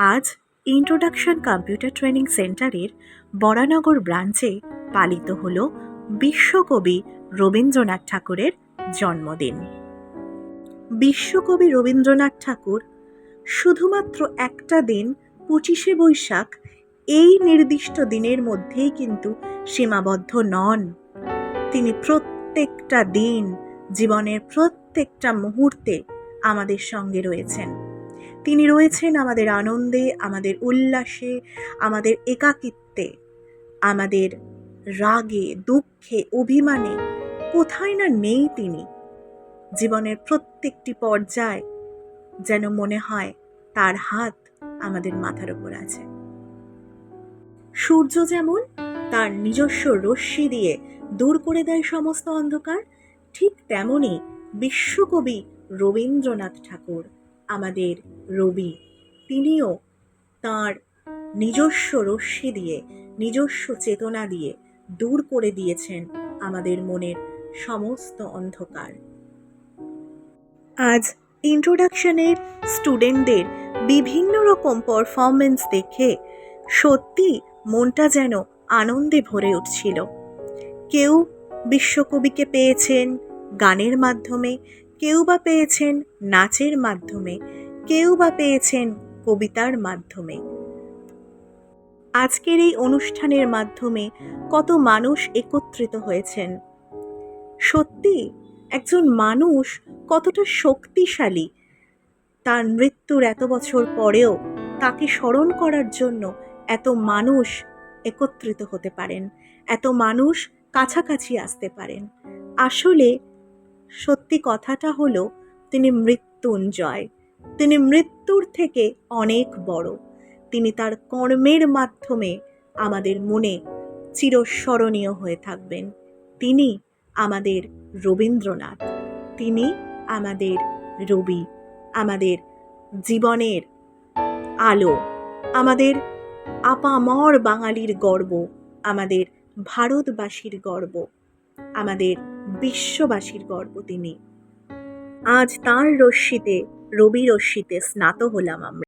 আজ introduction computer training সেন্টারের বরানগর ব্রাঞ্চে পালিত হল বিশ্বকবি রবীন্দ্রনাথ ঠাকুরের জন্মদিন। বিশ্বকবি রবীন্দ্রনাথ ঠাকুর শুধুমাত্র একটা দিন 25শে বৈশাখ এই নির্দিষ্ট দিনের মধ্যেই কিন্তু সীমাবদ্ধ নন। তিনি প্রত্যেকটা দিন, জীবনের প্রত্যেকটা মুহূর্তে আমাদের সঙ্গে রয়েছেন। তিনি রয়েছেন আমাদের আনন্দে, আমাদের উল্লাসে, আমাদের একাকিত্বে, আমাদের রাগে, দুঃখে, অভিমানে। কোথায় না নেই তিনি। জীবনের প্রত্যেকটি পর্যায়ে যেন মনে হয় তার হাত আমাদের মাথার উপর আছে। সূর্য যেমন তার নিজস্ব রশ্মি দিয়ে দূর করে দেয় সমস্ত অন্ধকার, ঠিক তেমনি বিশ্বকবি রবীন্দ্রনাথ ঠাকুর আমাদের রবি। তিনিও তার নিজস্ব রশ্মি দিয়ে, নিজস্ব চেতনা দিয়ে দূর করে দিয়েছেন আমাদের মনের সমস্ত অন্ধকার। আজ ইন্ট্রোডাকশনের স্টুডেন্টদের বিভিন্ন রকম পারফরমেন্স দেখে সত্যি মনটা যেন আনন্দে ভরে উঠছিল। কেউ বিশ্বকবিকে পেয়েছেন গানের মাধ্যমে, কেউ বা পেয়েছেন নাচের মাধ্যমে, কেউ বা পেয়েছেন কবিতার মাধ্যমে। আজকের এই অনুষ্ঠানের মাধ্যমে কত মানুষ একত্রিত হয়েছেন। সত্যি একজন মানুষ কতটা শক্তিশালী, তার মৃত্যুর এত বছর পরেও তাকে স্মরণ করার জন্য এত মানুষ একত্রিত হতে পারেন, এত মানুষ কাছাকাছি আসতে পারেন। আসলে সত্যি কথাটা হলো তিনি মৃত্যুঞ্জয়। তিনি মৃত্যুর থেকে অনেক বড়। তিনি তার কর্মের মাধ্যমে আমাদের মনে চিরস্মরণীয় হয়ে থাকবেন। তিনি আমাদের রবীন্দ্রনাথ, তিনি আমাদের রবি, আমাদের জীবনের আলো, আমাদের আপামর বাঙালির গর্ব, আমাদের ভারতবাসীর গর্ব, আমাদের বিশ্ববাসীর গর্ব তিনি। আজ তাঁর রশ্মিতে, রবি রশ্মিতে স্নাত হলাম আমরা।